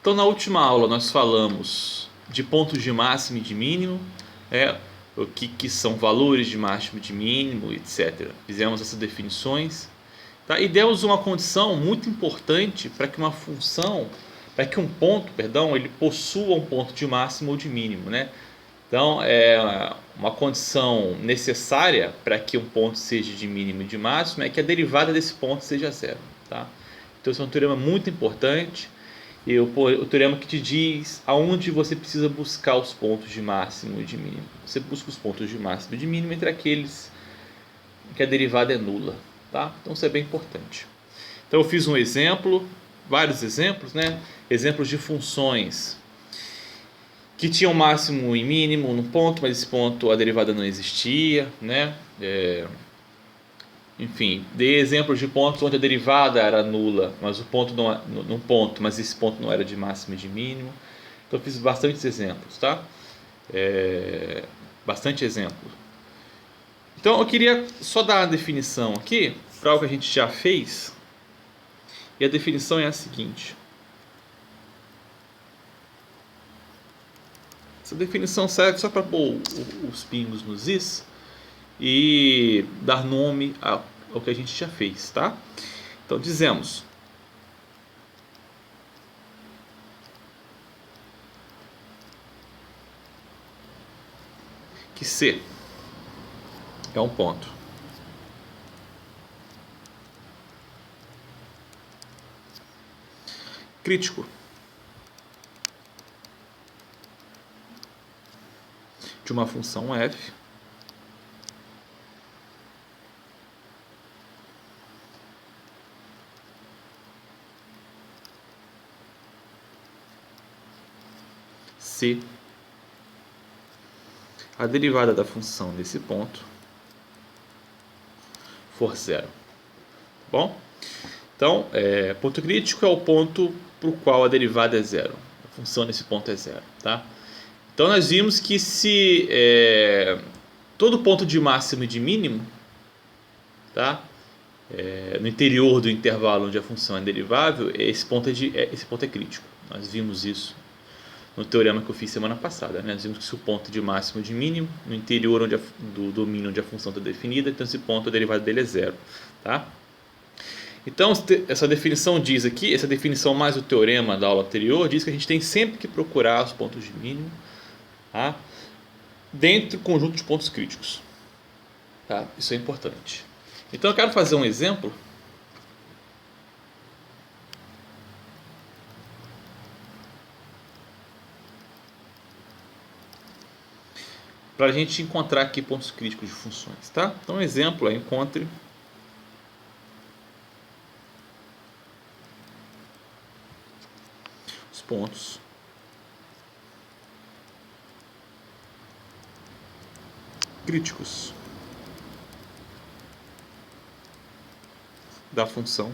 Então, na última aula nós falamos de pontos de máximo e de mínimo, o que são valores de máximo e de mínimo, etc. Fizemos essas definições, tá? E demos uma condição muito importante para que um ponto, ele possua um ponto de máximo ou de mínimo, né? Então, uma condição necessária para que um ponto seja de mínimo e de máximo é que a derivada desse ponto seja zero, tá? Então, esse é um teorema muito importante. E o teorema que te diz aonde você precisa buscar os pontos de máximo e de mínimo. Você busca os pontos de máximo e de mínimo entre aqueles que a derivada é nula, tá? Então isso é bem importante. Então eu fiz um exemplo, vários exemplos, né? Exemplos de funções que tinham máximo e mínimo num ponto, mas esse ponto a derivada não existia, né? Enfim, dei exemplos de pontos onde a derivada era nula, mas o ponto num ponto, mas esse ponto não era de máximo e de mínimo. Então eu fiz bastantes exemplos, tá? Bastante exemplo. Então eu queria só dar a definição aqui para algo que a gente já fez. E a definição é a seguinte. Essa definição serve só para pôr os pingos nos is e dar nome ao que a gente já fez, tá? Então dizemos que C é um ponto crítico de uma função f se a derivada da função desse ponto for zero. Bom? Então, ponto crítico é o ponto para o qual a derivada é zero. A função desse ponto é zero. Tá? Então, nós vimos que se todo ponto de máximo e de mínimo, tá? No interior do intervalo onde a função é derivável, esse ponto é crítico. Nós vimos isso no teorema que eu fiz semana passada, né? Nós vimos que se o ponto de máximo e de mínimo, no interior do domínio onde a função está definida, então esse ponto, a derivada dele é zero. Tá? Então, essa definição diz aqui, essa definição mais o teorema da aula anterior, diz que a gente tem sempre que procurar os pontos de mínimo, tá? Dentro do conjunto de pontos críticos. Tá? Isso é importante. Então, eu quero fazer um exemplo para a gente encontrar aqui pontos críticos de funções, tá? Então, um exemplo é encontre os pontos críticos da função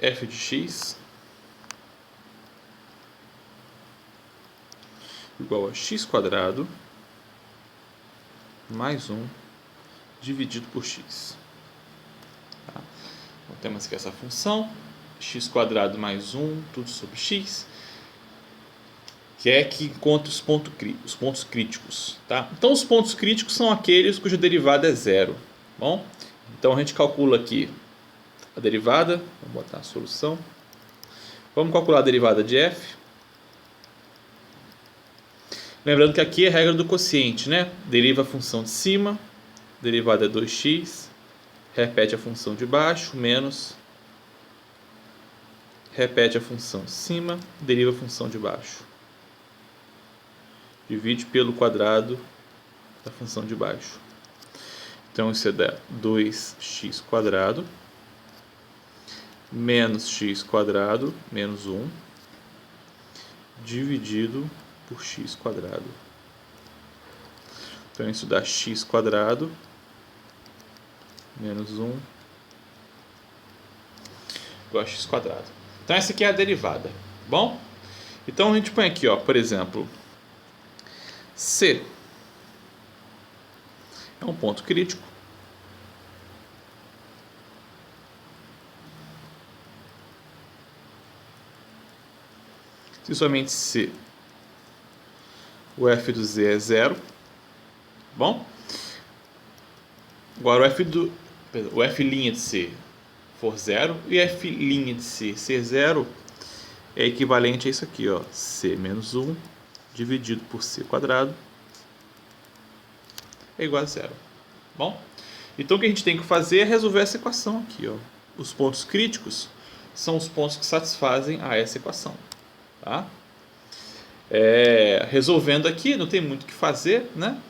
f de x igual a x quadrado mais 1 dividido por x. Tá? Então, temos aqui essa função x quadrado mais 1, tudo sobre x, que é que encontra os pontos críticos. Tá? Então, os pontos críticos são aqueles cuja derivada é zero. Bom? Então, a gente calcula aqui a derivada, vamos botar a solução. Vamos calcular a derivada de f. Lembrando que aqui é a regra do quociente, né? Deriva a função de cima, derivada é 2x, repete a função de baixo, menos, repete a função de cima, deriva a função de baixo. Divide pelo quadrado da função de baixo. Então isso dá 2x quadrado menos x quadrado menos 1 dividido por x quadrado. Então isso dá x quadrado menos 1 igual a x quadrado. Então essa aqui é a derivada. Bom? Então a gente põe aqui, ó, por exemplo, C é um ponto crítico. Se somente se o f do z é zero, bom? Agora o f' de c for zero e f' de c ser zero é equivalente a isso aqui, ó, c menos 1 dividido por c quadrado é igual a zero. Bom? Então o que a gente tem que fazer é resolver essa equação aqui, ó. Os pontos críticos são os pontos que satisfazem a essa equação, tá? Resolvendo aqui, não tem muito o que fazer, né?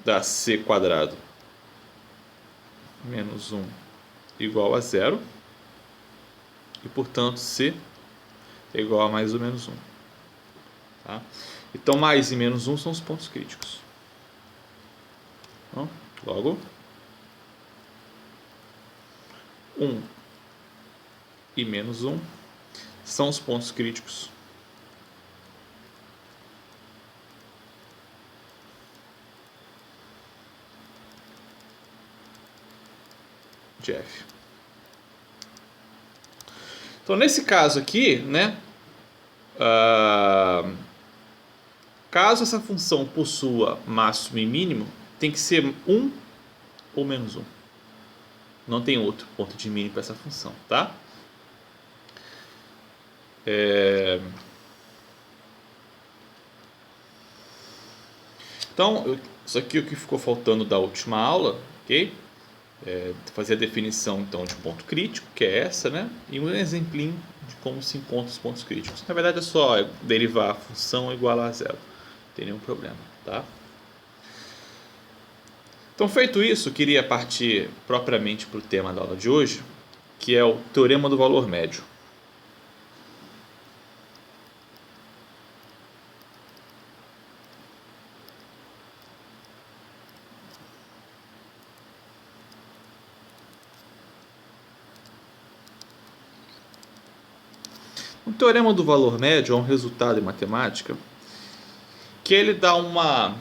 Dá c quadrado menos 1 igual a zero. E, portanto, c é igual a mais ou menos 1. Tá? Então, mais e menos 1 são os pontos críticos. Então, logo, 1 e menos 1 são os pontos críticos de f. Então, nesse caso aqui, né, caso essa função possua máximo e mínimo, tem que ser 1 ou menos 1. Não tem outro ponto de mínimo para essa função, tá? Então, isso aqui é o que ficou faltando da última aula, ok? Fazer a definição então de ponto crítico, que é essa, né? E um exemplinho de como se encontra os pontos críticos. Na verdade é só derivar a função igual a zero, não tem nenhum problema, tá? Então, feito isso, eu queria partir propriamente para o tema da aula de hoje, que é o teorema do valor médio. O teorema do valor médio é um resultado em matemática que ele dá uma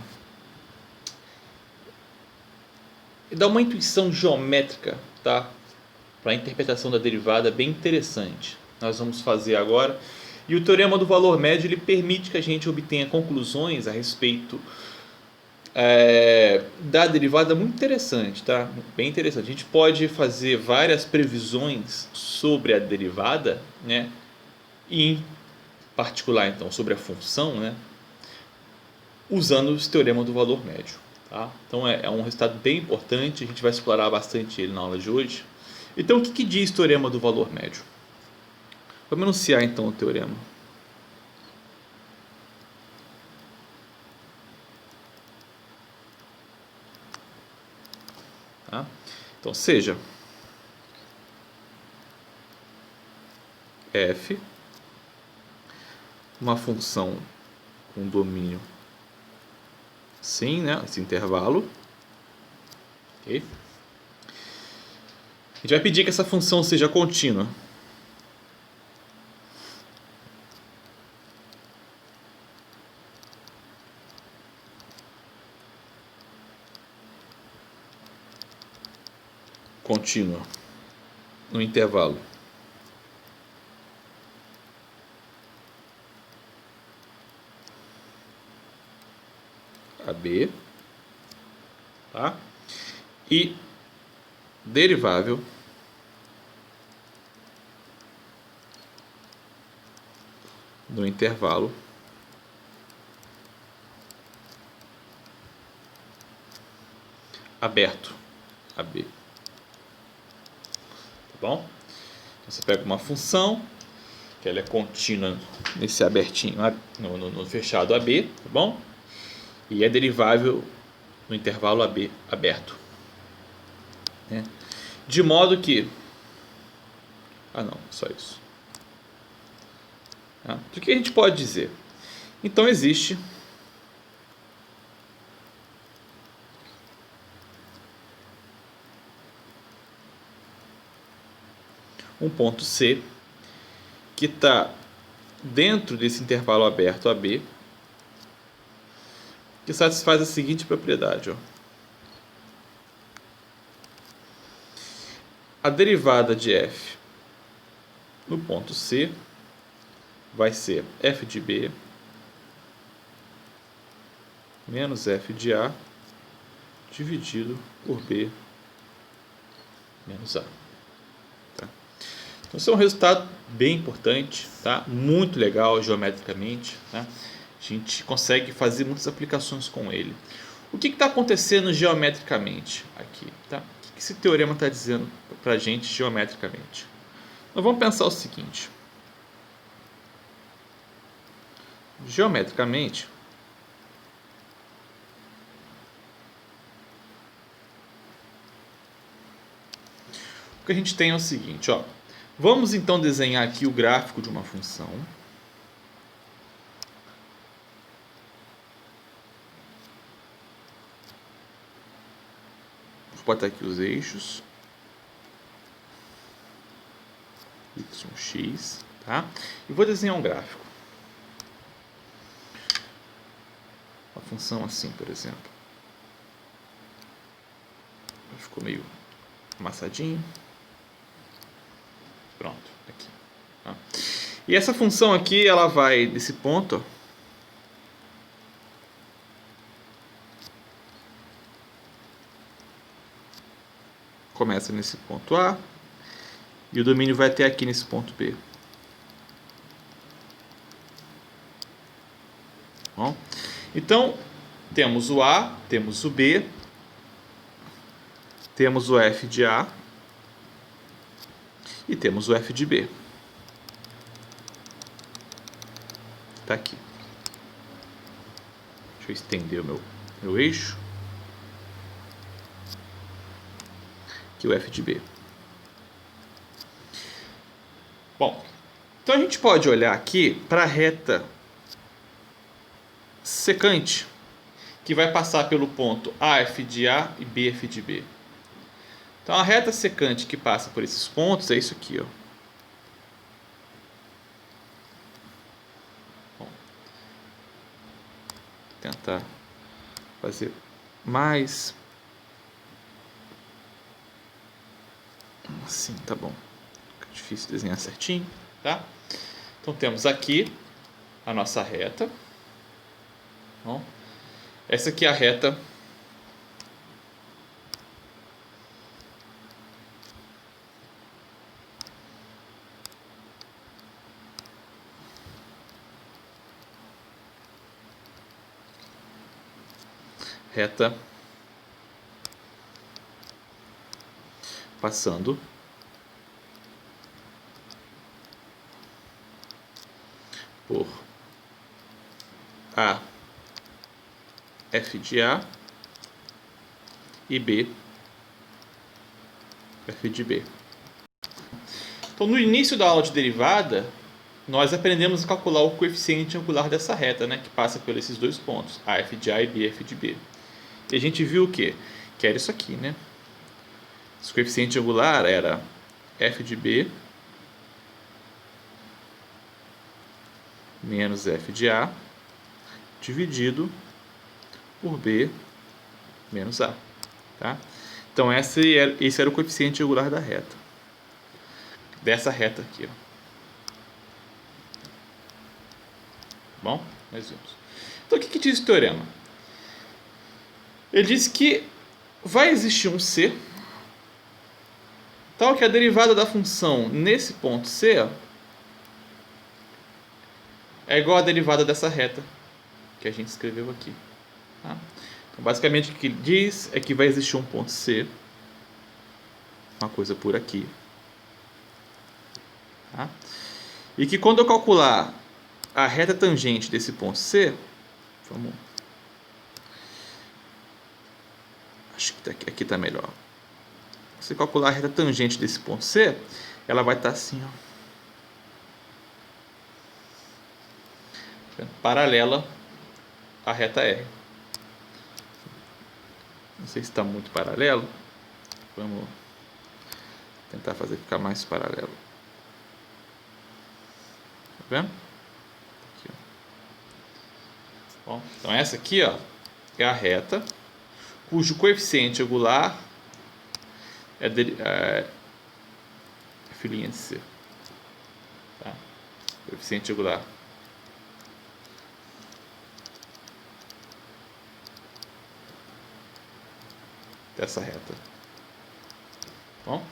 intuição geométrica, tá? Para a interpretação da derivada bem interessante. Nós vamos fazer agora. E o teorema do valor médio ele permite que a gente obtenha conclusões a respeito da derivada muito interessante, tá? Bem interessante. A gente pode fazer várias previsões sobre a derivada, né? E em particular, então, sobre a função, né? Usando o teorema do valor médio. Tá? Então é um resultado bem importante, a gente vai explorar bastante ele na aula de hoje. Então o que diz o teorema do valor médio? Vamos enunciar então o teorema. Tá? Então seja f uma função com domínio sim, né? Esse intervalo. Okay. A gente vai pedir que essa função seja contínua. Contínua no intervalo AB, tá? E derivável no intervalo aberto AB. Tá bom? Então, você pega uma função que ela é contínua nesse abertinho, no fechado AB, tá bom? E é derivável no intervalo AB aberto, né? De modo que só isso. Tá? O que a gente pode dizer? Então existe um ponto C que está dentro desse intervalo aberto AB, que satisfaz a seguinte propriedade. Ó. A derivada de f no ponto C vai ser f de B menos f de A dividido por B menos A. Tá? Então, esse é um resultado bem importante, tá? Muito legal geometricamente. Tá? A gente consegue fazer muitas aplicações com ele. O que está acontecendo geometricamente aqui? Tá? O que esse teorema está dizendo para a gente geometricamente? Nós vamos pensar o seguinte. Geometricamente, o que a gente tem é o seguinte. Ó. Vamos então desenhar aqui o gráfico de uma função. Vou botar aqui os eixos y, x, tá? E vou desenhar um gráfico. Uma função assim, por exemplo. Ficou meio amassadinho. Pronto, aqui. Tá? E essa função aqui, ela vai desse ponto, ó, começa nesse ponto A e o domínio vai até aqui nesse ponto B. Bom, então, temos o A, temos o B, temos o f de A e temos o f de B. Está aqui. Deixa eu estender o meu eixo. Aqui o f de B. Bom, então a gente pode olhar aqui para a reta secante, que vai passar pelo ponto AF de A e BF de B. Então a reta secante que passa por esses pontos é isso aqui, ó. Bom, vou tentar fazer mais assim, tá bom. Fica difícil desenhar certinho, tá? Então temos aqui a nossa reta. Bom, essa aqui é a reta passando por A, f de A e B, f de B. Então, no início da aula de derivada, nós aprendemos a calcular o coeficiente angular dessa reta, né, que passa por esses dois pontos, AF de A e BF de B. E a gente viu o quê? Que era isso aqui, né? Esse coeficiente angular era f de B menos f de A dividido por B menos A. Tá? Então, esse era o coeficiente angular da reta. Dessa reta aqui. Ó. Bom, nós vimos. Então, o que diz o teorema? Ele diz que vai existir um C, tal que a derivada da função nesse ponto C ó, é igual à derivada dessa reta que a gente escreveu aqui. Tá? Então, basicamente, o que ele diz é que vai existir um ponto C, uma coisa por aqui. Tá? E que quando eu calcular a reta tangente desse ponto C, vamos... Acho que aqui está melhor. Se calcular a reta tangente desse ponto C, ela vai estar assim, ó, paralela à reta R. Não sei se está muito paralelo. Vamos tentar fazer ficar mais paralelo. Tá vendo? Aqui, ó. Bom, então essa aqui, ó, é a reta cujo coeficiente angular é filhinha de C. Tá? Coeficiente angular dessa reta. Bom,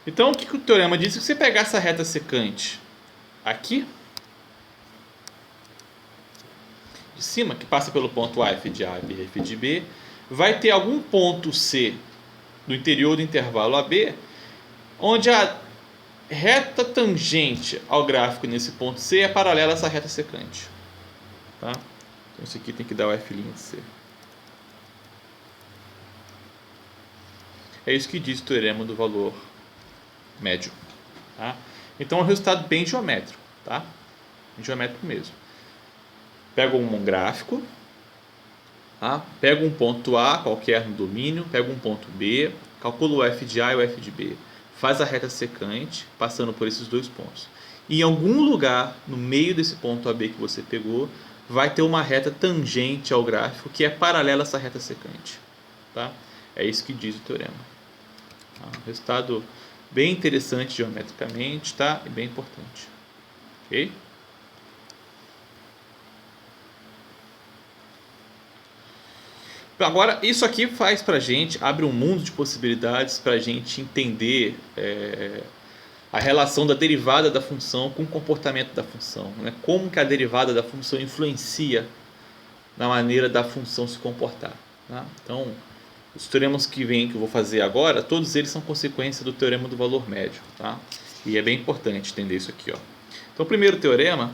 então o que o teorema diz? Se você pegar essa reta secante aqui de cima, que passa pelo ponto A, f de A, B, f de B, vai ter algum ponto C no interior do intervalo AB, onde a reta tangente ao gráfico nesse ponto C é paralela a essa reta secante. Tá? Então isso aqui tem que dar o f' de C. É isso que diz o teorema do valor médio. Tá? Então é um resultado bem geométrico. Tá? Geométrico mesmo. Pega um gráfico, tá? Pega um ponto A qualquer no domínio, pega um ponto B, calcula o f de A e o f de B, faz a reta secante passando por esses dois pontos. E em algum lugar no meio desse ponto AB que você pegou, vai ter uma reta tangente ao gráfico que é paralela a essa reta secante. Tá? É isso que diz o teorema. Tá? Um resultado bem interessante geometricamente, tá? E bem importante. Ok? Agora, isso aqui faz pra gente, abre um mundo de possibilidades para a gente entender a relação da derivada da função com o comportamento da função. Né? Como que a derivada da função influencia na maneira da função se comportar. Tá? Então, os teoremas que eu vou fazer agora, todos eles são consequência do teorema do valor médio. Tá? E é bem importante entender isso aqui. Ó. Então, o primeiro teorema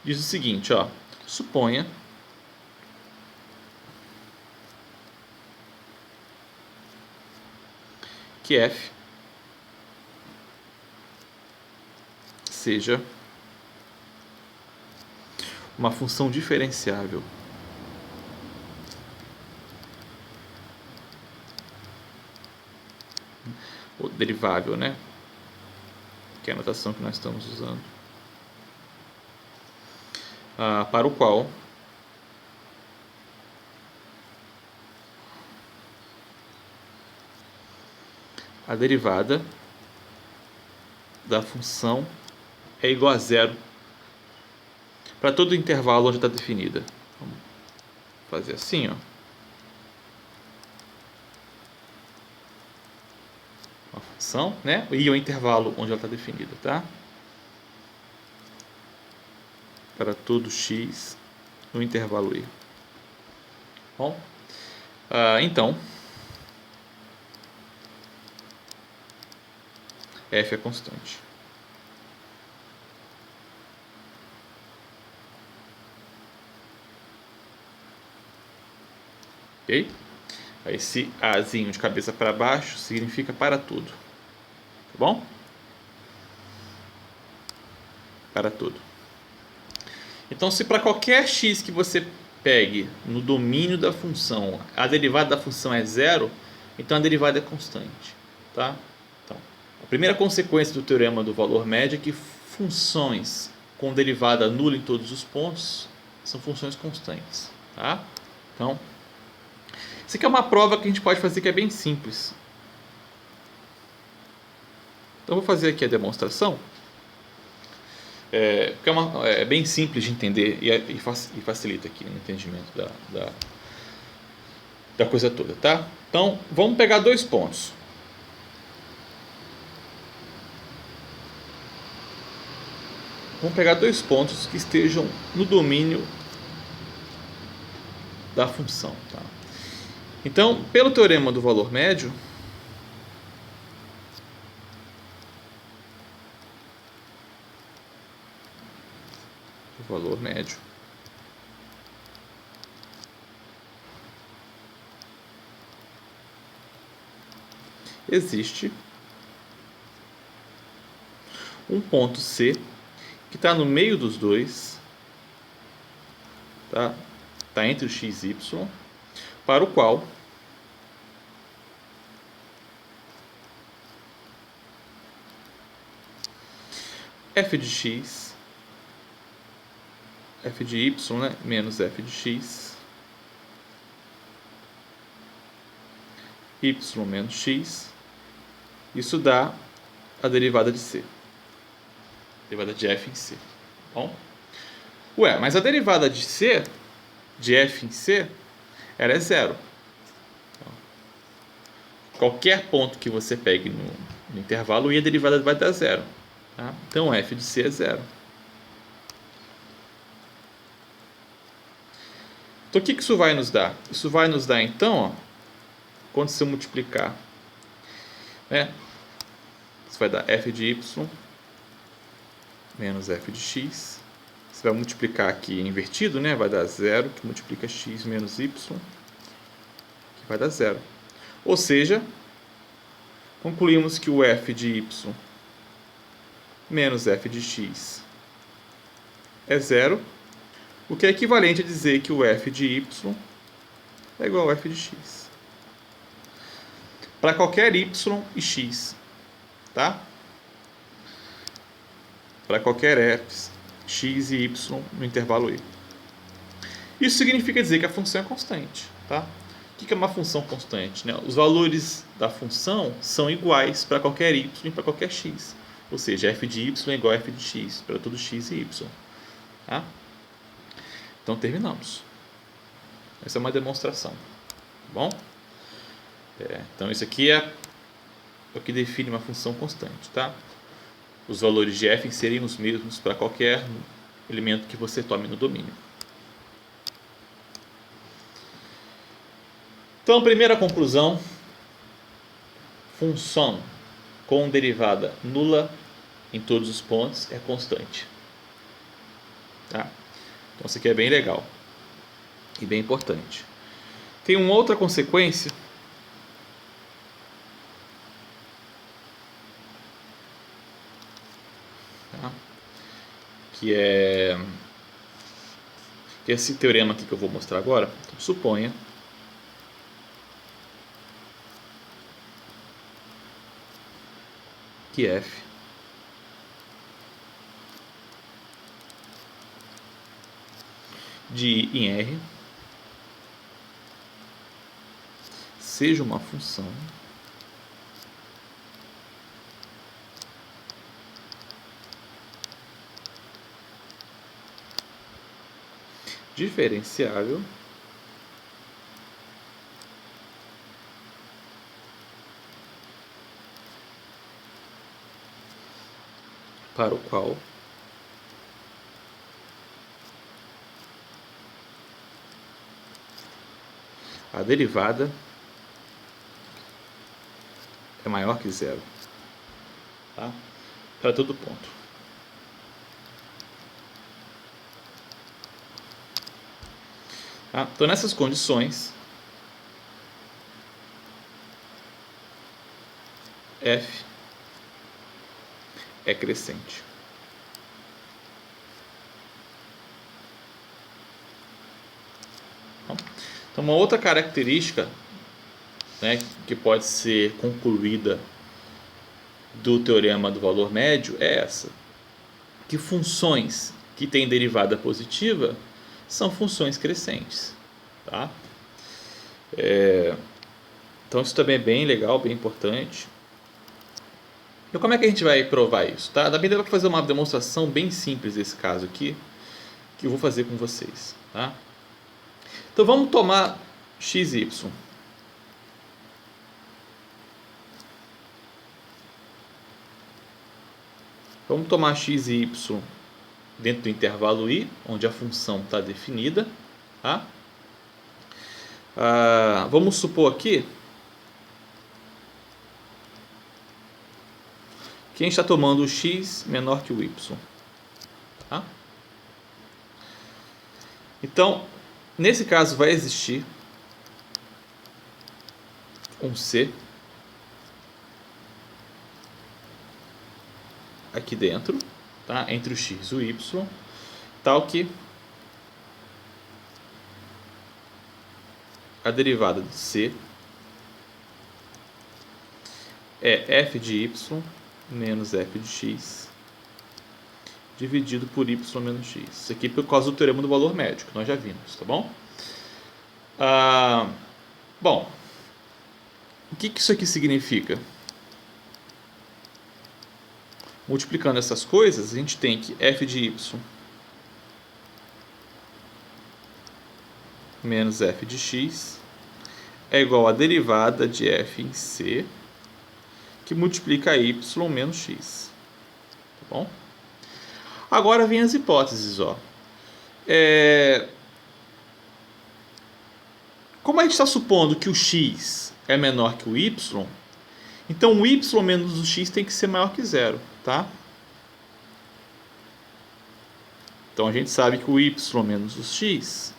diz o seguinte, ó, suponha que f seja uma função diferenciável ou derivável, né? Que é a notação que nós estamos usando. Para o qual a derivada da função é igual a zero para todo o intervalo onde está definida. Vamos fazer assim, ó. Uma função, né? E o intervalo onde ela está definida, tá? Para todo x no intervalo i. Bom, então f é constante. Ok? Esse azinho de cabeça para baixo significa para tudo. Tá bom? Para tudo. Então, se para qualquer x que você pegue no domínio da função, a derivada da função é zero, então a derivada é constante. Tá? Então, a primeira consequência do teorema do valor médio é que funções com derivada nula em todos os pontos são funções constantes. Tá? Então, isso aqui é uma prova que a gente pode fazer que é bem simples. Então, eu vou fazer aqui a demonstração. Porque é bem simples de entender e facilita aqui o entendimento da coisa toda, tá? Então, vamos pegar dois pontos. Vamos pegar dois pontos que estejam no domínio da função, tá? Então, pelo teorema do valor médio, existe um ponto C que está no meio dos dois, tá? Tá entre o x e y, para o qual f de x f de y, né, menos f de x, y menos x, isso dá a derivada de c, derivada de f em c. Bom, ué, mas a derivada de c, de f em c, ela é zero. Qualquer ponto que você pegue no intervalo i, a derivada vai dar zero. Tá? Então f de c é zero. Então o que isso vai nos dar? Isso vai nos dar então, ó, quando você multiplicar, né? Isso vai dar f de y menos f de x. Você vai multiplicar aqui invertido, né? Vai dar zero, que multiplica x menos y, que vai dar zero. Ou seja, concluímos que o f de y menos f de x é zero, o que é equivalente a dizer que o f de y é igual a f de x. Para qualquer y e x, tá? Para qualquer f, x e y no intervalo i. Isso significa dizer que a função é constante, tá? O que é uma função constante, né? Os valores da função são iguais para qualquer y e para qualquer x. Ou seja, f de y é igual a f de x para todo x e y. Tá? Então terminamos. Essa é uma demonstração. Tá bom? Então isso aqui é o que define uma função constante. Tá? Os valores de f seriam os mesmos para qualquer elemento que você tome no domínio. Então, primeira conclusão: função com derivada nula em todos os pontos é constante. Tá? Então, isso aqui é bem legal e bem importante. Tem uma outra consequência tá? Que é esse teorema aqui que eu vou mostrar agora. Então, suponha que f de I em R seja uma função diferenciável para o qual a derivada é maior que zero, tá? Para todo ponto. Tá? Então, nessas condições, f é crescente. Então, uma outra característica, né, que pode ser concluída do teorema do valor médio é essa: que funções que têm derivada positiva são funções crescentes. Tá? Então, isso também é bem legal, bem importante. Então, como é que a gente vai provar isso? Tá? Dá para fazer uma demonstração bem simples desse caso aqui, que eu vou fazer com vocês. Tá? Então, vamos tomar x e y. Vamos tomar x e y dentro do intervalo i, onde a função está definida. Tá? Vamos supor aqui que a gente está tomando o x menor que o y. Tá? Então, nesse caso vai existir um c aqui dentro, tá? Entre o x e o y, tal que a derivada de c é f de y menos f de x dividido por y menos x. Isso aqui por causa do teorema do valor médio, que nós já vimos, tá bom? Bom, o que isso aqui significa? Multiplicando essas coisas, a gente tem que f de y menos f de x é igual à derivada de f em c, que multiplica y menos x. Tá bom? Agora vem as hipóteses. Como a gente está supondo que o x é menor que o y, então o y menos o x tem que ser maior que zero. Tá? Então a gente sabe que o y menos o x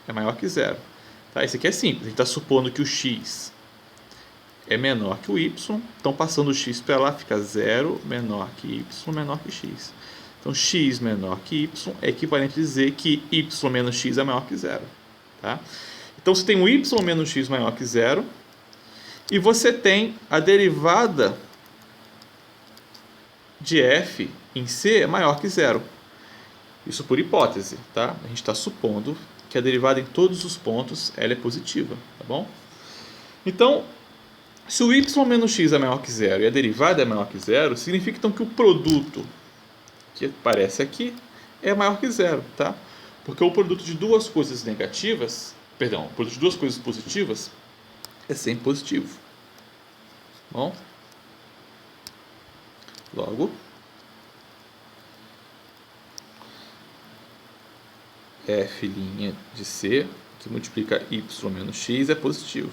é maior que zero. Tá? Isso aqui é simples. A gente está supondo que o x é menor que o y. Então passando o x para lá fica zero menor que y menor que x. Então x menor que y é equivalente a dizer que y menos x é maior que zero. Tá? Então você tem o y menos x maior que zero. E você tem a derivada de f em c é maior que zero. Isso por hipótese, tá? A gente está supondo que a derivada em todos os pontos ela é positiva, tá bom? Então, se o y menos x é maior que zero e a derivada é maior que zero, significa então que o produto que aparece aqui é maior que zero, tá? Porque o produto de duas coisas negativas, perdão, o produto de duas coisas positivas é sempre positivo. Bom? Logo, f' de c, que multiplica y menos x, é positivo.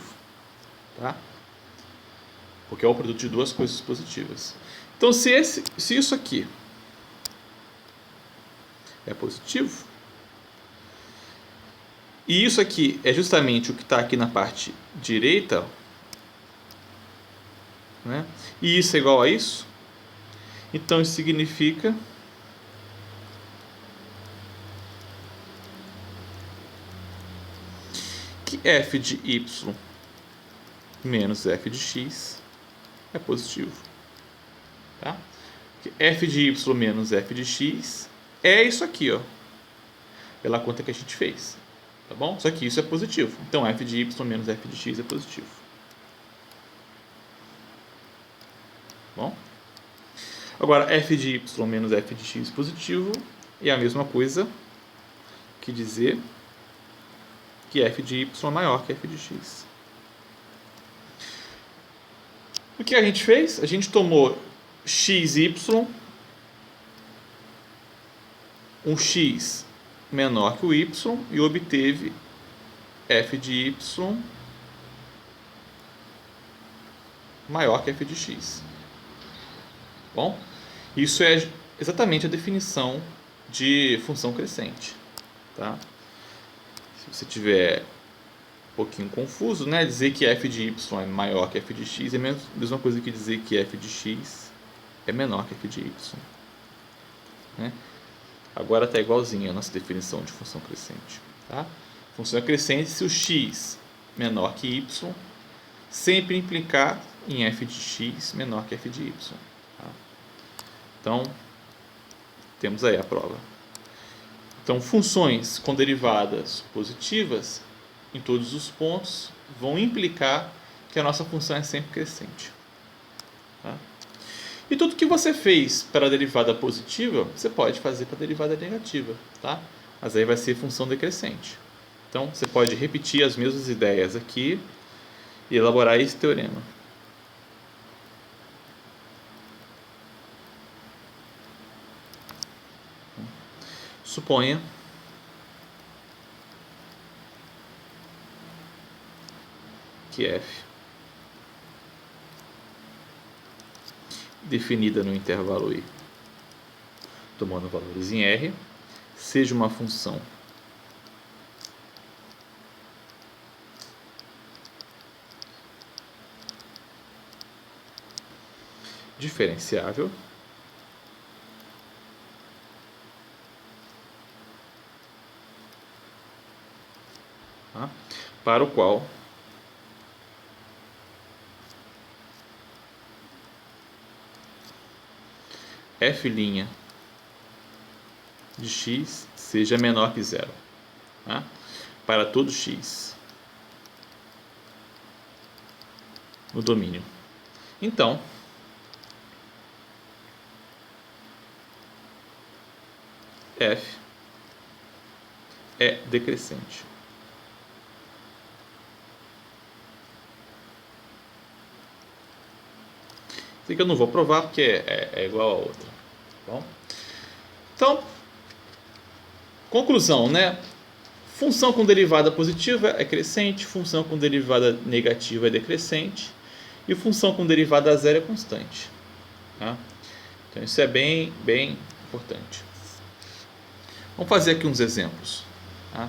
Tá? Porque é o produto de duas coisas positivas. Então, se isso aqui é positivo, e isso aqui é justamente o que está aqui na parte direita, né? E isso é igual a isso, então isso significa que f de y menos f de x é positivo. Tá? Porque f de y menos f de x é isso aqui, ó, pela conta que a gente fez. Tá bom? Só que isso é positivo. Então f de y menos f de x é positivo. Bom? Agora, f de y menos f de x positivo é a mesma coisa que dizer que f de y é maior que f de x. O que a gente fez? A gente tomou xy, um x menor que o y, e obteve f de y maior que f de x. Bom, isso é exatamente a definição de função crescente. Tá? Se você tiver um pouquinho confuso, né, dizer que f de y é maior que f de x é a mesma coisa que dizer que f de x é menor que f de y. Né? Agora está igualzinho a nossa definição de função crescente. Tá? Função crescente se o x menor que y sempre implicar em f de x menor que f de y. Tá? Então, temos aí a prova. Então, funções com derivadas positivas em todos os pontos vão implicar que a nossa função é sempre crescente. Tá? E tudo que você fez para a derivada positiva, você pode fazer para a derivada negativa. Tá? Mas aí vai ser função decrescente. Então, você pode repetir as mesmas ideias aqui e elaborar esse teorema. Suponha que f, definida no intervalo i, tomando valores em r, seja uma função diferenciável para o qual f' de x seja menor que zero, tá? Para todo x no domínio. Então, f é decrescente. Isso aqui eu não vou provar porque é igual a outra. Tá bom? Então, conclusão, né? Função com derivada positiva é crescente, função com derivada negativa é decrescente e função com derivada zero é constante. Tá? Então isso é bem importante. Vamos fazer aqui uns exemplos. Tá?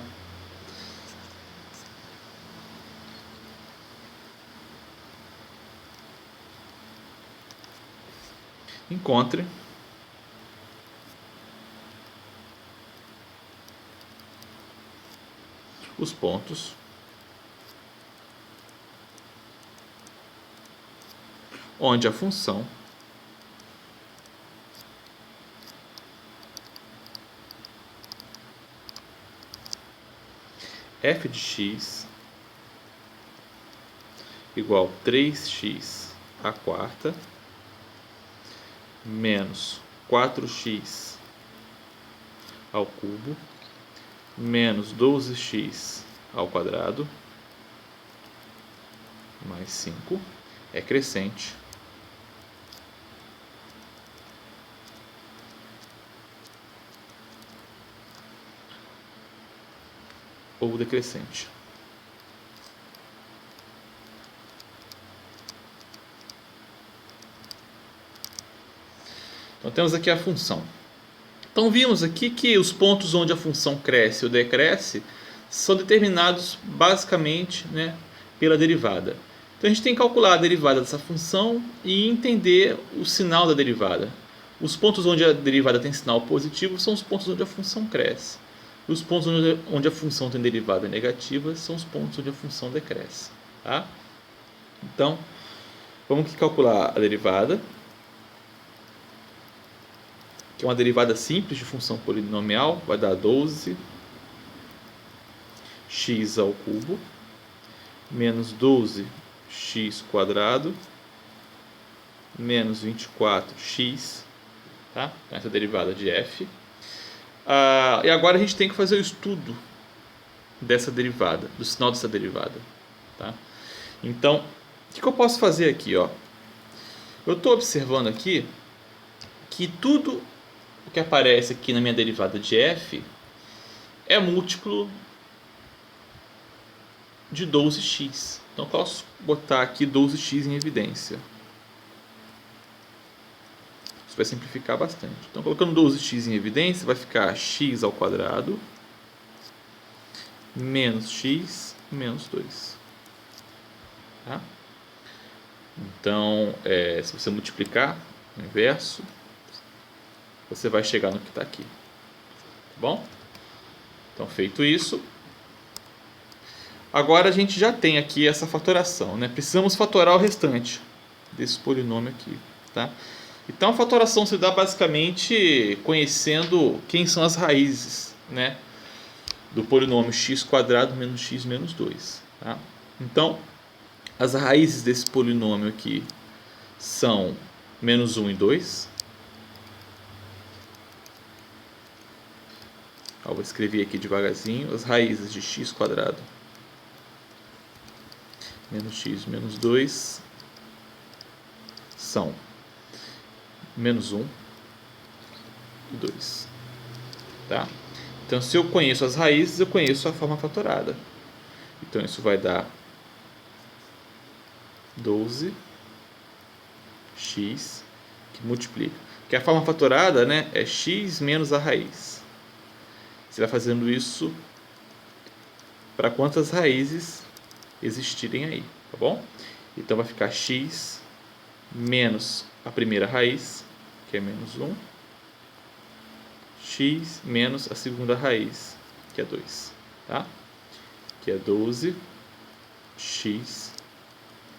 Encontre os pontos onde a função f de x igual a 3x à quarta menos 4x ao cubo menos 12x ao quadrado mais 5 é crescente ou decrescente. Então temos aqui a função. Então vimos aqui que os pontos onde a função cresce ou decresce são determinados basicamente, né, pela derivada. Então a gente tem que calcular a derivada dessa função e entender o sinal da derivada. Os pontos onde a derivada tem sinal positivo são os pontos onde a função cresce. E os pontos onde a função tem derivada negativa são os pontos onde a função decresce. Tá? Então, vamos aqui calcular a derivada, que é uma derivada simples de função polinomial, vai dar 12x ao cubo menos 12x quadrado menos 24x, tá? Essa derivada de f. E agora a gente tem que fazer o estudo dessa derivada, do sinal dessa derivada. Tá? Então, o que eu posso fazer aqui? Ó? Eu estou observando aqui que tudo o que aparece aqui na minha derivada de f é múltiplo de 12x. Então, eu posso botar aqui 12x em evidência. Isso vai simplificar bastante. Então, colocando 12x em evidência, vai ficar x ao quadrado menos x menos 2. Tá? Então, se você multiplicar o inverso, você vai chegar no que está aqui. Tá bom? Então, feito isso, agora a gente já tem aqui essa fatoração, né? Precisamos fatorar o restante desse polinômio aqui. Tá? Então a fatoração se dá basicamente conhecendo quem são as raízes, né, do polinômio x² menos x menos 2. Tá? Então as raízes desse polinômio aqui são menos 1 e 2. Vou escrever aqui devagarzinho. As raízes de x² menos x menos 2 são menos 1 e 2. Tá? Então, se eu conheço as raízes, eu conheço a forma fatorada. Então, isso vai dar 12x, que multiplica. Porque a forma fatorada, né, é x menos a raiz. Você vai fazendo isso para quantas raízes existirem aí, tá bom? Então, vai ficar x menos a primeira raiz, que é menos 1, x menos a segunda raiz, que é 2, tá? Que é 12x,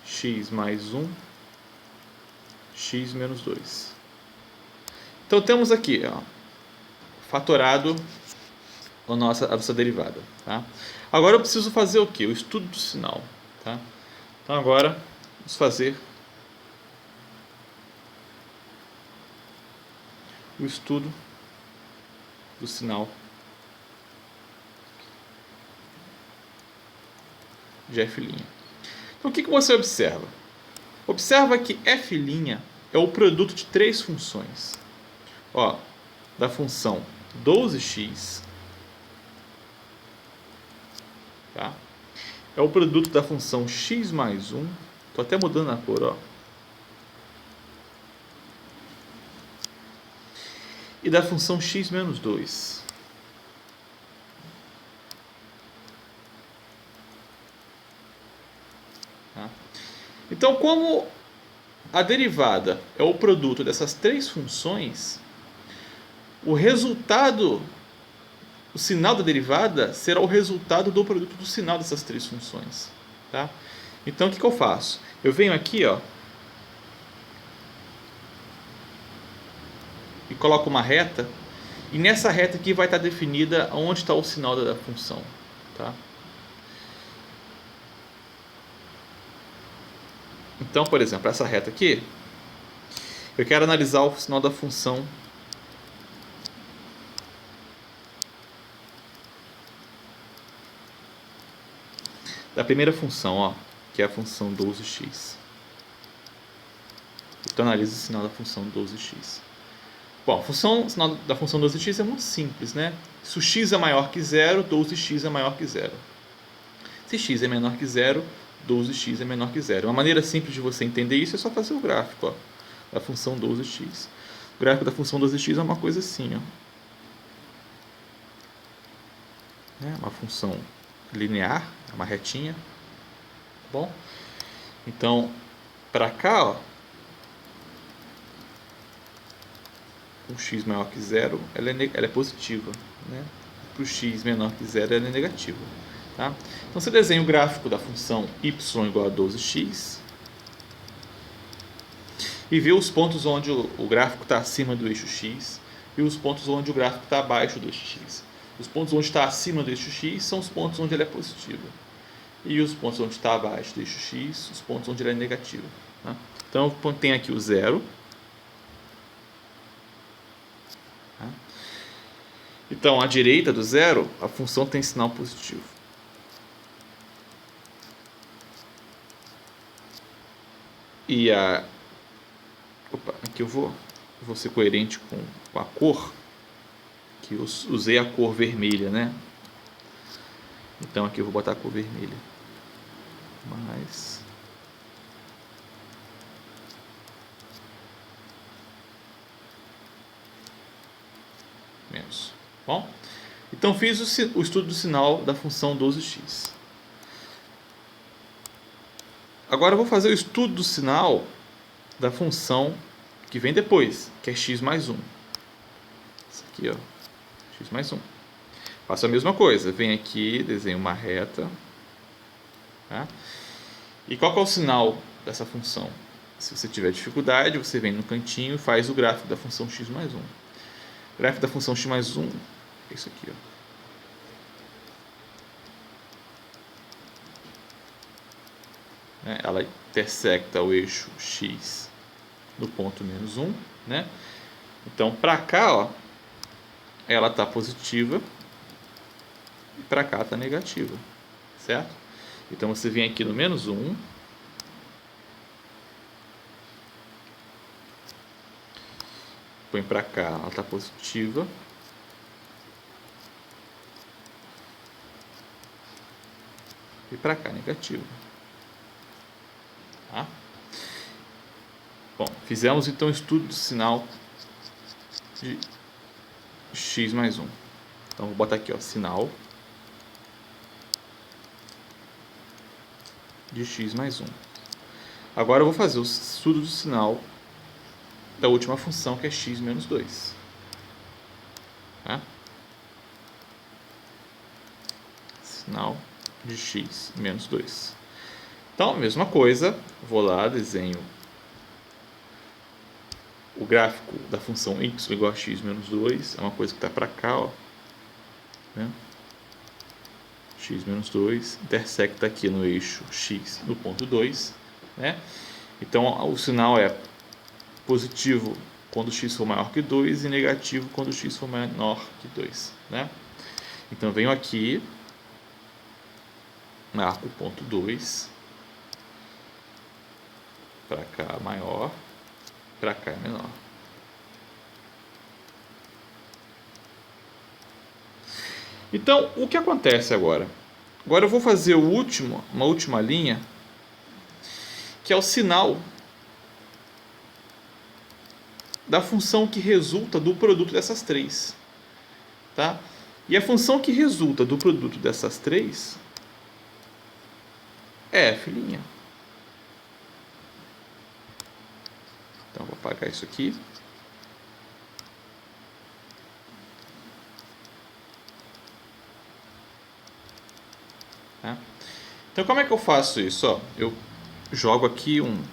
x mais 1, x menos 2. Então temos aqui, ó, fatorado a nossa derivada. Tá? Agora eu preciso fazer o quê? O estudo do sinal. Tá? Então agora vamos fazer o estudo do sinal de f'. Então o que você observa? Observa que f' é o produto de três funções. Ó, da função 12x, tá? É o produto da função x mais 1, estou até mudando a cor, ó. E da função x menos 2. Tá? Então, como a derivada é o produto dessas três funções, o resultado, o sinal da derivada será o resultado do produto do sinal dessas três funções. Tá? Então, o que eu faço? Eu venho aqui, ó, e coloco uma reta, e nessa reta aqui vai estar definida onde está o sinal da função. Tá? Então, por exemplo, essa reta aqui, eu quero analisar o sinal da função da primeira função, ó, que é a função 12x. Então, analiso o sinal da função 12x. Bom, o sinal da função 12x é muito simples, né? Se o x é maior que zero, 12x é maior que zero. Se x é menor que zero, 12x é menor que zero. Uma maneira simples de você entender isso é só fazer o gráfico, ó, da função 12x. O gráfico da função 12x é uma coisa assim, ó. É uma função linear, uma retinha. Tá bom? Então, para cá, ó, com x maior que zero, ela é positiva, né? Para o x menor que zero, ela é negativa. Tá? Então, você desenha o gráfico da função y igual a 12x e vê os pontos onde o gráfico está acima do eixo x e os pontos onde o gráfico está abaixo do eixo x. Os pontos onde está acima do eixo x são os pontos onde ele é positivo. E os pontos onde está abaixo do eixo x, os pontos onde ele é negativo. Tá? Então, tem aqui o zero. Tá? Então, à direita do zero, a função tem sinal positivo. E aqui eu vou ser coerente com a cor, que eu usei a cor vermelha, né? Então aqui eu vou botar a cor vermelha. Mais. Menos. Bom? Então fiz o estudo do sinal da função 12x. Agora eu vou fazer o estudo do sinal da função que vem depois, que é x mais 1. Isso aqui, ó, x mais 1. Faço a mesma coisa, venho aqui, desenho uma reta. Tá? E qual que é o sinal dessa função? Se você tiver dificuldade, você vem no cantinho e faz o gráfico da função x mais 1. O gráfico da função x mais 1 é isso aqui, ó. Ela intersecta o eixo x no ponto menos 1, né? Então, para cá, ó, ela está positiva e para cá está negativa, certo? Então, você vem aqui no menos 1, põe para cá, ela está positiva, e para cá negativa. Tá? Bom, fizemos então o estudo do sinal de x mais 1. Então, vou botar aqui, ó, sinal de x mais 1. Agora eu vou fazer o estudo do sinal da última função, que é x menos 2. Tá? Sinal de x menos 2. Então, a mesma coisa, vou lá, desenho o gráfico da função y igual a x menos 2 é uma coisa que está para cá, ó, né? X menos 2 intersecta aqui no eixo x no ponto 2, né? Então o sinal é positivo quando x for maior que 2 e negativo quando x for menor que 2, né? Então eu venho aqui, marco o ponto 2, para cá maior, para cá é menor. Então, o que acontece agora? Agora eu vou fazer uma última linha, que é o sinal da função que resulta do produto dessas três. Tá? E a função que resulta do produto dessas três é f'. Então, vou apagar isso aqui. Tá? Então, como é que eu faço isso? Ó, eu jogo aqui um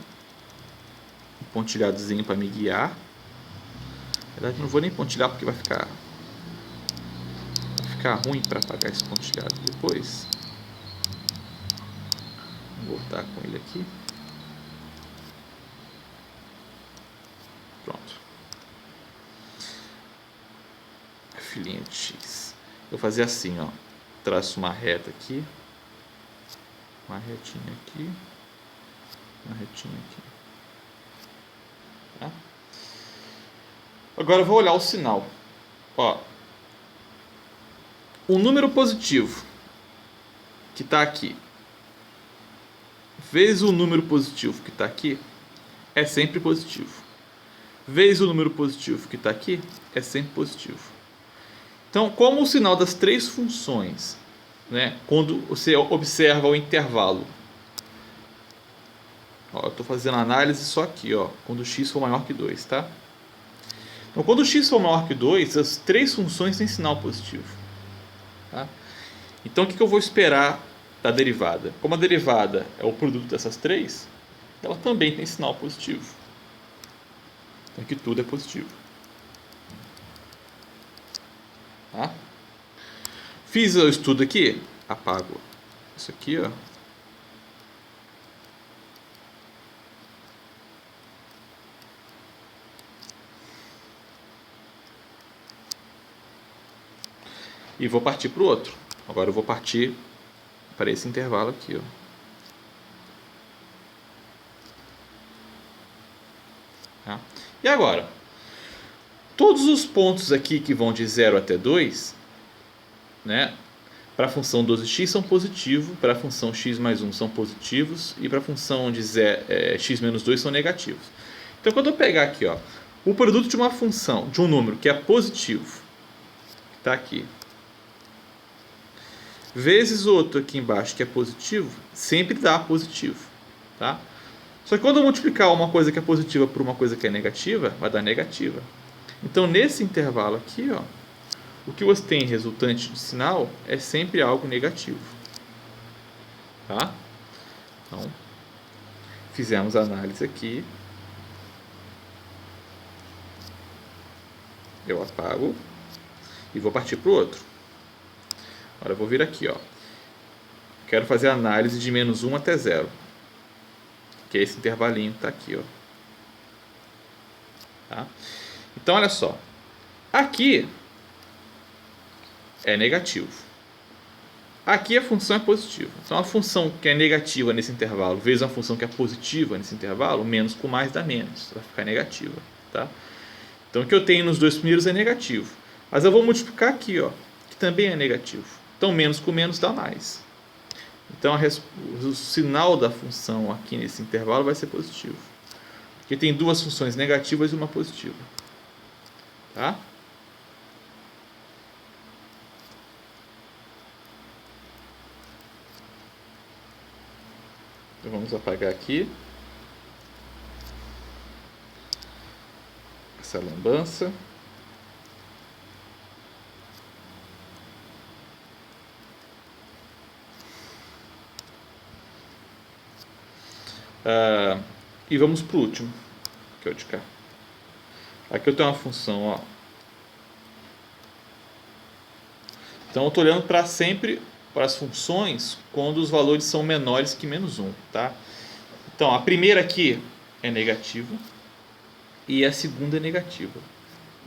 pontilhadozinho para me guiar. Na verdade, não vou nem pontilhar porque vai ficar ruim para apagar esse pontilhado depois. Vou voltar com ele aqui. Pronto. Filinha de x. Eu vou fazer assim, ó. Traço uma reta aqui. Uma retinha aqui. Uma retinha aqui. Tá? Agora eu vou olhar o sinal. Ó. O número positivo que está aqui vezes o número positivo que está aqui é sempre positivo. Vezes o número positivo que está aqui é sempre positivo. Então, como o sinal das três funções, né, quando você observa o intervalo, ó, eu estou fazendo análise só aqui, ó, quando x for maior que 2, tá? Então, quando x for maior que 2, as três funções têm sinal positivo. Tá? Então, o que eu vou esperar da derivada? Como a derivada é o produto dessas três, ela também tem sinal positivo. Então, aqui tudo é positivo. Tá? Fiz o estudo aqui, apago isso aqui, ó. E vou partir para o outro. Agora eu vou partir para esse intervalo aqui, ó. Tá? E agora? Todos os pontos aqui que vão de 0 até 2, né, para a função 12x são positivos, para a função x mais 1 são positivos e para a função de x menos 2 são negativos. Então, quando eu pegar aqui, ó, o produto de uma função, de um número que é positivo, que está aqui, vezes outro aqui embaixo que é positivo, sempre dá positivo, tá? Só que quando eu multiplicar uma coisa que é positiva por uma coisa que é negativa, vai dar negativa. Então, nesse intervalo aqui, ó, o que você tem resultante de sinal é sempre algo negativo, tá? Então, fizemos a análise aqui. Eu apago e vou partir para o outro. Agora eu vou vir aqui, ó. Quero fazer a análise de menos 1 até 0. Que é esse intervalinho que está aqui, ó. Tá? Então, olha só. Aqui é negativo. Aqui a função é positiva. Então, a função que é negativa nesse intervalo vezes a função que é positiva nesse intervalo, menos com mais dá menos. Vai ficar negativa. Tá? Então, o que eu tenho nos dois primeiros é negativo. Mas eu vou multiplicar aqui, ó, que também é negativo. Então, menos com menos dá mais. Então, o sinal da função aqui nesse intervalo vai ser positivo. Porque tem duas funções negativas e uma positiva. Tá? Então, vamos apagar aqui essa lambança. E vamos para o último, que é o de cá. Aqui eu tenho uma função, ó. Então eu estou olhando para sempre para as funções quando os valores são menores que menos 1, tá? Então a primeira aqui é negativo e a segunda é negativa.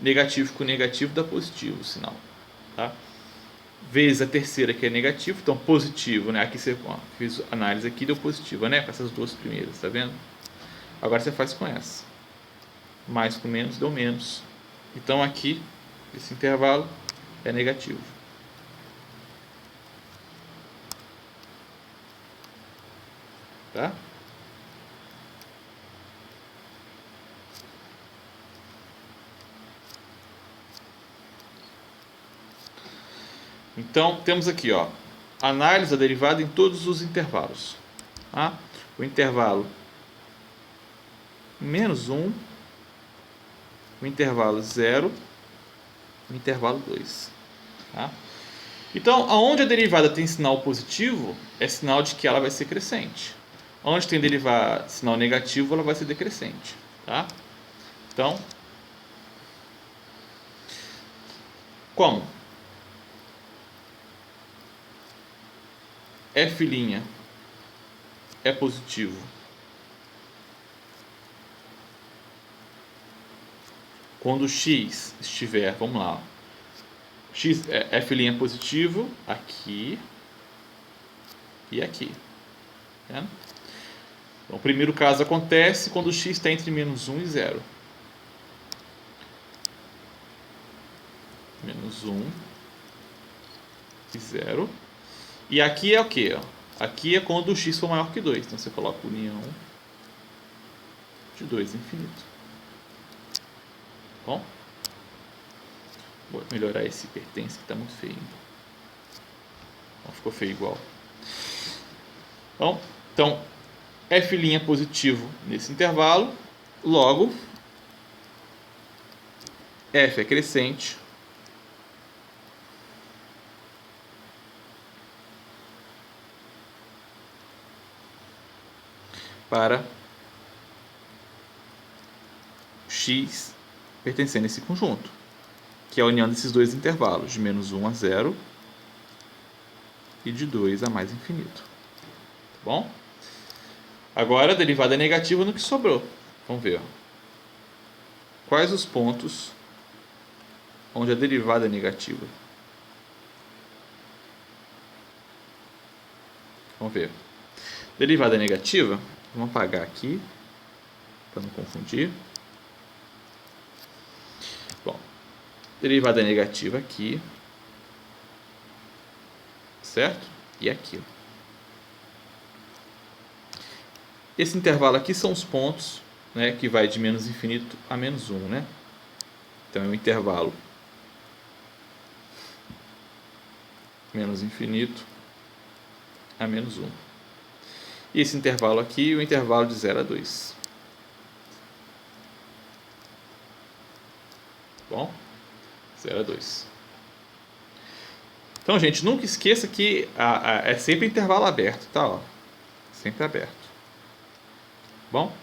Negativo com negativo dá positivo o sinal, tá? Vezes a terceira que é negativo, então positivo, né? Aqui você fiz análise aqui, deu positiva, né? Com essas duas primeiras, tá vendo? Agora você faz com essa. Mais com menos deu menos. Então aqui, esse intervalo é negativo. Tá? Então temos aqui, ó, análise da derivada em todos os intervalos. Tá? O intervalo menos 1, o intervalo 0, o intervalo 2. Tá? Então, aonde a derivada tem sinal positivo, é sinal de que ela vai ser crescente. Onde tem derivada sinal negativo, ela vai ser decrescente. Tá? Então, como? F' é positivo quando x estiver, vamos lá, x, F' é positivo aqui e aqui. Tá? Então, o primeiro caso acontece quando x está entre menos 1 e 0. Menos 1 e 0. E aqui é o que? Aqui é quando o x for maior que 2. Então você coloca união de 2 infinito. Bom? Vou melhorar esse pertence que está muito feio. Não ficou feio igual. Bom, então F' é positivo nesse intervalo. Logo, F é crescente. Para x pertencendo a esse conjunto, que é a união desses dois intervalos, de menos 1 a 0 e de 2 a mais infinito. Tá bom? Agora a derivada é negativa no que sobrou. Vamos ver. Quais os pontos onde a derivada é negativa? Vamos ver. Derivada é negativa. Vamos apagar aqui, para não confundir. Bom, derivada negativa aqui, certo? E aqui. Esse intervalo aqui são os pontos, né, que vai de menos infinito a menos 1, né? Então é o intervalo menos infinito a menos 1. E esse intervalo aqui, o intervalo de 0 a 2. Bom, 0 a 2. Então, gente, nunca esqueça que é sempre intervalo aberto, tá? Ó, sempre aberto. Bom,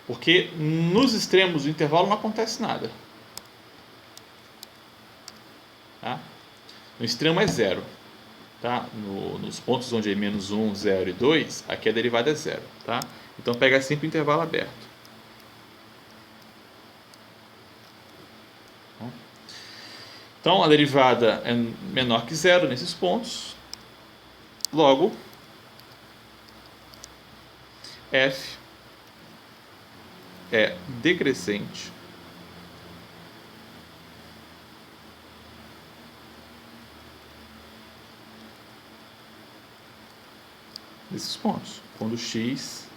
porque nos extremos do intervalo não acontece nada. Tá? No extremo é 0. Tá? Nos pontos onde é menos 1, 0 e 2, aqui a derivada é 0. Tá? Então pega sempre o intervalo aberto. Então a derivada é menor que 0 nesses pontos. Logo, f é decrescente nesses pontos. Quando x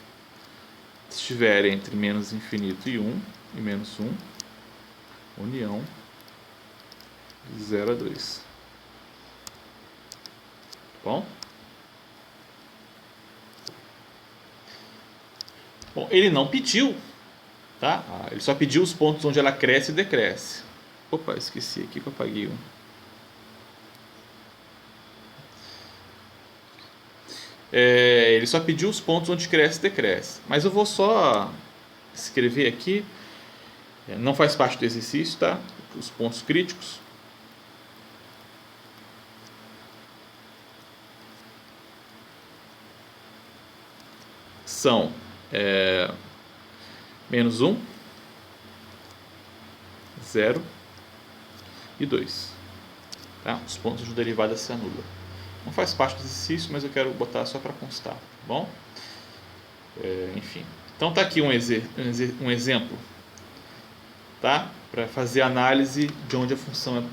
estiver entre menos infinito e 1 e menos 1, união de 0 a 2. Bom? Bom, ele não pediu, tá? Ele só pediu os pontos onde ela cresce e decresce. Opa, esqueci aqui que eu apaguei um. Ele só pediu os pontos onde cresce e decresce. Mas eu vou só escrever aqui Não faz parte do exercício, tá? Os pontos críticos. São menos 1, 0 e 2. Tá? Os pontos de derivada se anulam. Não faz parte do exercício, mas eu quero botar só para constar, tá bom? Enfim. Então tá aqui um exemplo, tá? Para fazer análise de onde a função é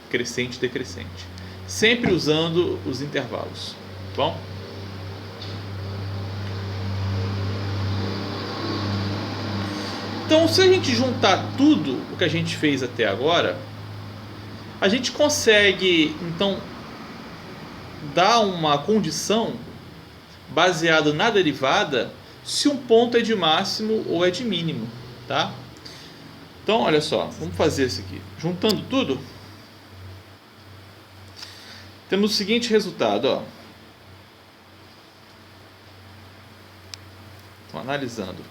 crescente e decrescente. Sempre usando os intervalos, tá bom? Então, se a gente juntar tudo o que a gente fez até agora, a gente consegue, então, dar uma condição baseada na derivada se um ponto é de máximo ou é de mínimo, tá? Então, olha só, vamos fazer isso aqui. Juntando tudo, temos o seguinte resultado, ó. Então, analisando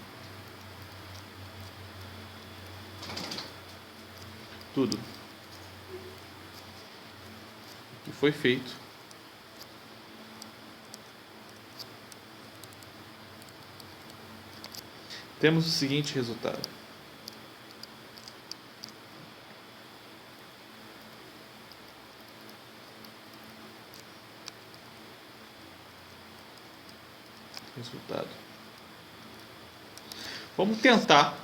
tudo que foi feito, temos o seguinte resultado. Vamos tentar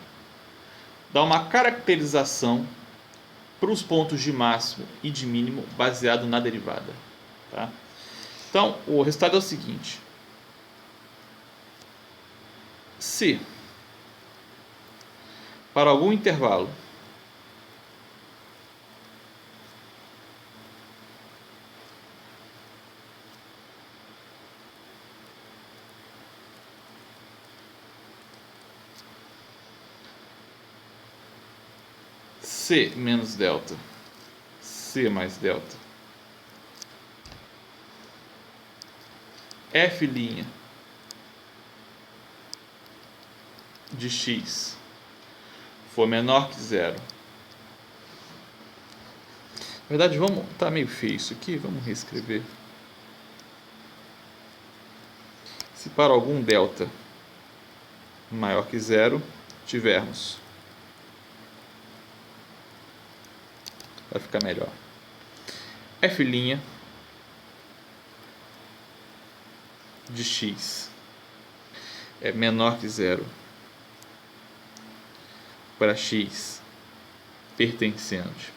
dar uma caracterização para os pontos de máximo e de mínimo baseado na derivada, tá? Então, o resultado é o seguinte: se para algum intervalo C menos delta, C mais delta, F' de x for menor que zero. Na verdade, tá meio feio isso aqui, vamos reescrever. Se para algum delta maior que zero tivermos, vai ficar melhor, F' de x é menor que zero para x pertencente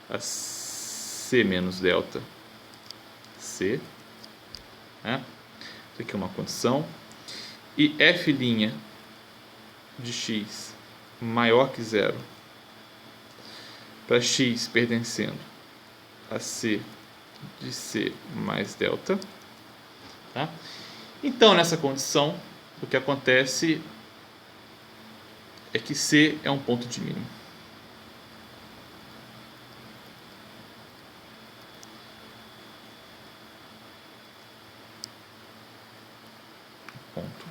a C menos delta C, né? Isso aqui é uma condição. E F' de x maior que zero para x pertencendo a C de C mais delta, tá? Então, nessa condição, o que acontece é que C é um ponto de mínimo. Ponto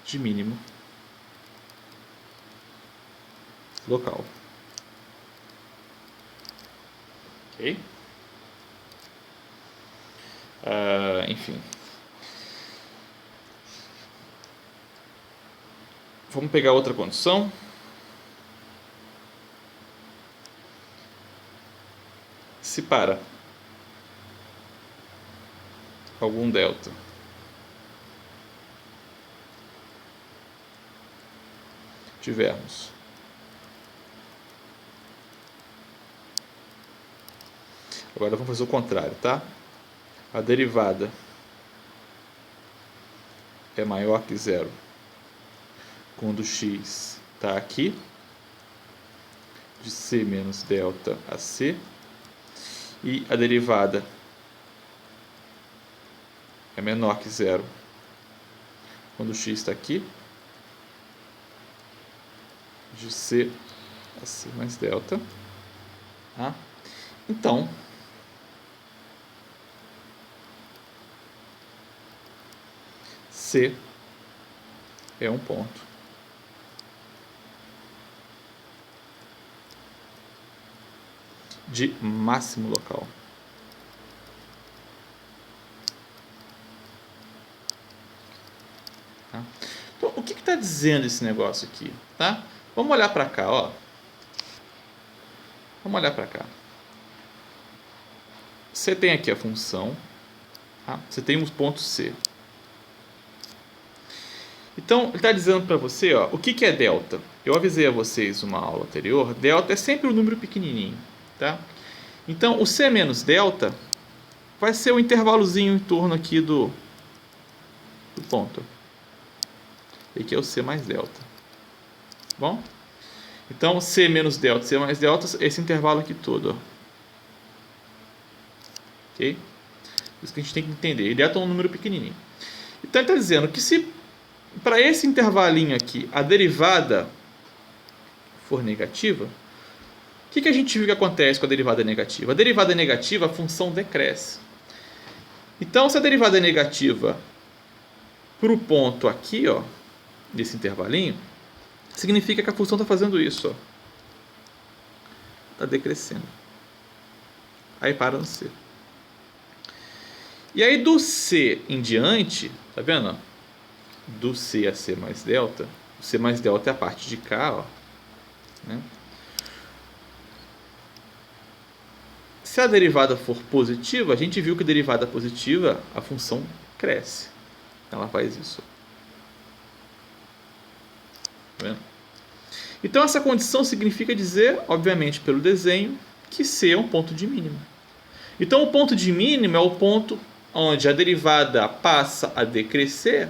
de mínimo local. Ok? Enfim. Vamos pegar outra condição. Se para algum delta tivermos agora vamos fazer o contrário, tá? A derivada é maior que zero quando x está aqui, de C menos delta a C, e a derivada é menor que zero quando x está aqui, de C a C mais delta, tá? Então, C é um ponto de máximo local. Tá? Então, o que está dizendo esse negócio aqui? Tá? Vamos olhar para cá. Ó. Vamos olhar para cá. Você tem aqui a função. Tá? Você tem os pontos C. Então, ele está dizendo para você, ó, o que é delta? Eu avisei a vocês numa aula anterior, delta é sempre um número pequenininho. Tá? Então, o C menos delta vai ser o intervalozinho em torno aqui do ponto. E aqui é o C mais delta. Bom? Então, C menos delta, C mais delta, esse intervalo aqui todo. Ó. Ok? Isso que a gente tem que entender. E delta é um número pequenininho. Então, ele está dizendo que se para esse intervalinho aqui a derivada for negativa, o que a gente viu que acontece com a derivada negativa? A derivada negativa, a função decresce. Então, se a derivada é negativa para o ponto aqui, ó, desse intervalinho, significa que a função está fazendo isso. Está decrescendo. Aí para no C. E aí do C em diante, tá vendo? Do C a C mais delta. O C mais delta é a parte de cá, ó. Né? Se a derivada for positiva, a gente viu que derivada positiva, a função cresce. Ela faz isso. Tá vendo? Então essa condição significa dizer, obviamente pelo desenho, que C é um ponto de mínimo. Então o ponto de mínimo é o ponto onde a derivada passa a decrescer,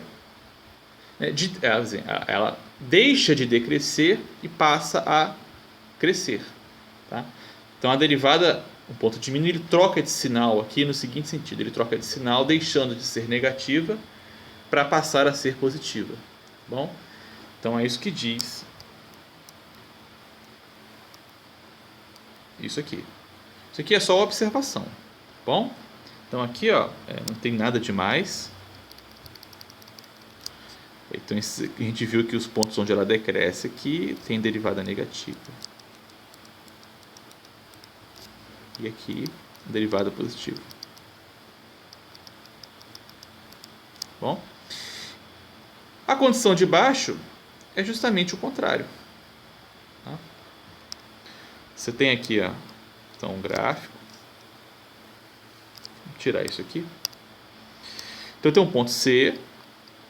né, ela deixa de decrescer e passa a crescer. Tá? Então a derivada, o ponto de mínimo, ele troca de sinal aqui no seguinte sentido, ele troca de sinal deixando de ser negativa para passar a ser positiva. Bom? Então é isso que diz isso aqui. Isso aqui é só observação. Bom? Então aqui, ó, não tem nada demais. Então a gente viu que os pontos onde ela decresce aqui tem derivada negativa. E aqui, derivada positiva. Bom? A condição de baixo é justamente o contrário. Tá? Você tem aqui, ó, então, um gráfico. Vou tirar isso aqui. Então tem um ponto C.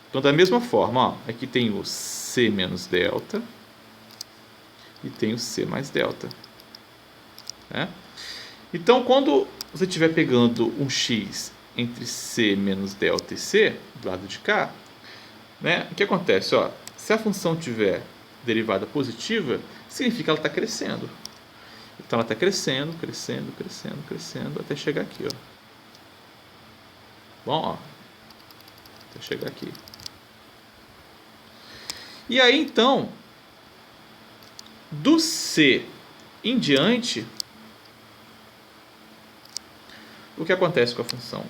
Então da mesma forma, ó, aqui tem o C menos delta e tem o C mais delta. Né? Então quando você estiver pegando um x entre C menos delta e C, do lado de cá, né, o que acontece? Ó, se a função tiver derivada positiva, significa que ela está crescendo. Então ela está crescendo, crescendo, crescendo, crescendo, até chegar aqui. Ó. Bom, ó, até chegar aqui. E aí então, do C em diante, o que acontece com a função?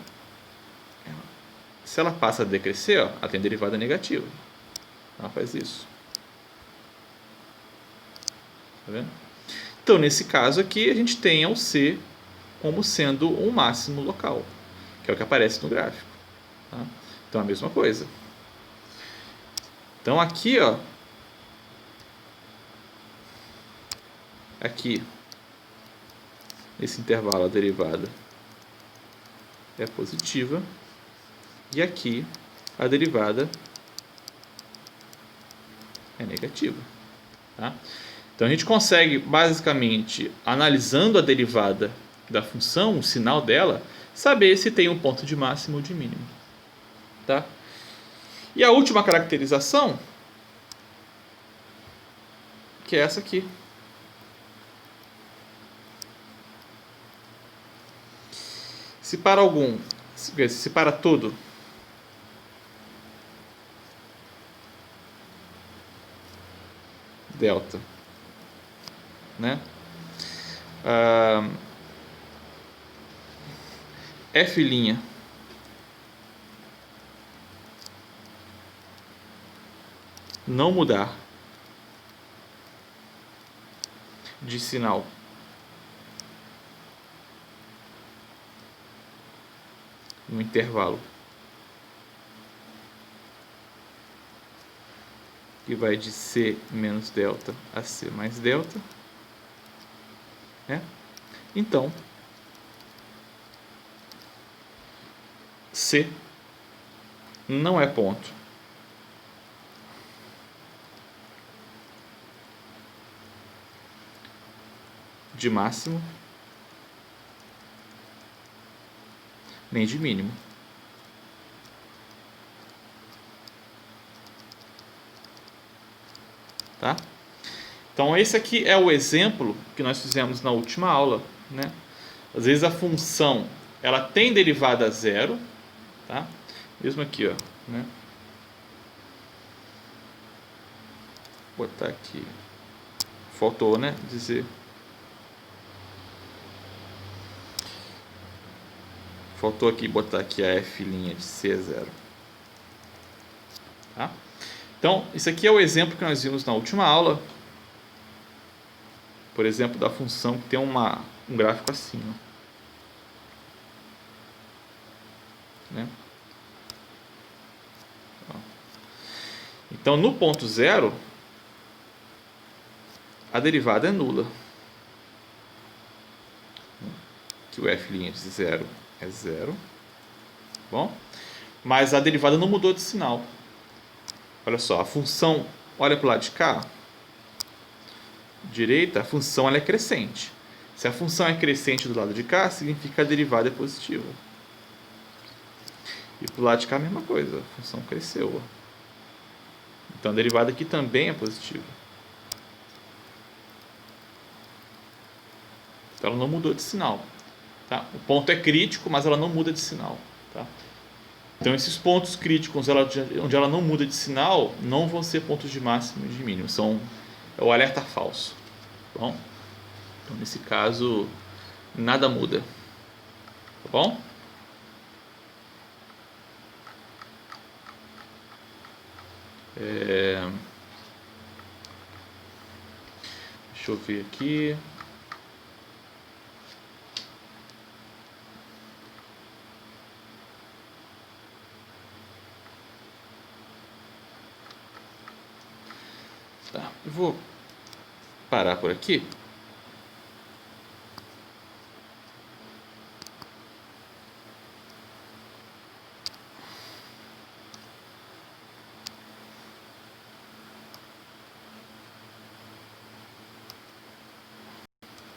Se ela passa a decrescer, ó, ela tem derivada negativa. Ela faz isso. Tá vendo? Então, nesse caso aqui, a gente tem o C como sendo um máximo local, que é o que aparece no gráfico. Tá? Então, a mesma coisa. Então, aqui, ó, aqui, nesse intervalo, a derivada é positiva. E aqui, a derivada é negativa. Tá? Então, a gente consegue, basicamente, analisando a derivada da função, o sinal dela, saber se tem um ponto de máximo ou de mínimo. Tá? E a última caracterização, que é essa aqui. Se para algum, se para todo, delta, né? F' não mudar de sinal no intervalo que vai de C menos delta a C mais delta, né? Então, C não é ponto de máximo nem de mínimo. Tá? Então esse aqui é o exemplo que nós fizemos na última aula, né? Às vezes a função ela tem derivada zero, tá? Mesmo aqui, ó, né? Vou botar aqui, faltou, né? Dizer, faltou aqui botar aqui a f' de C é zero, tá? Então isso aqui é o exemplo que nós vimos na última aula. Por exemplo, da função que tem um gráfico assim, ó, né? Então, no ponto zero, a derivada é nula. Que o f' de zero é zero. Bom? Mas a derivada não mudou de sinal. Olha só, a função, olha para o lado de cá, direita, a função ela é crescente. Se a função é crescente do lado de cá, significa que a derivada é positiva. E para o lado de cá a mesma coisa, a função cresceu. Então a derivada aqui também é positiva. Então ela não mudou de sinal. Tá? O ponto é crítico, mas ela não muda de sinal. Tá? Então esses pontos críticos onde ela não muda de sinal não vão ser pontos de máximo e de mínimo. É o alerta falso. Bom? Então nesse caso nada muda. Tá bom? Deixa eu ver aqui. Tá, eu vou parar por aqui.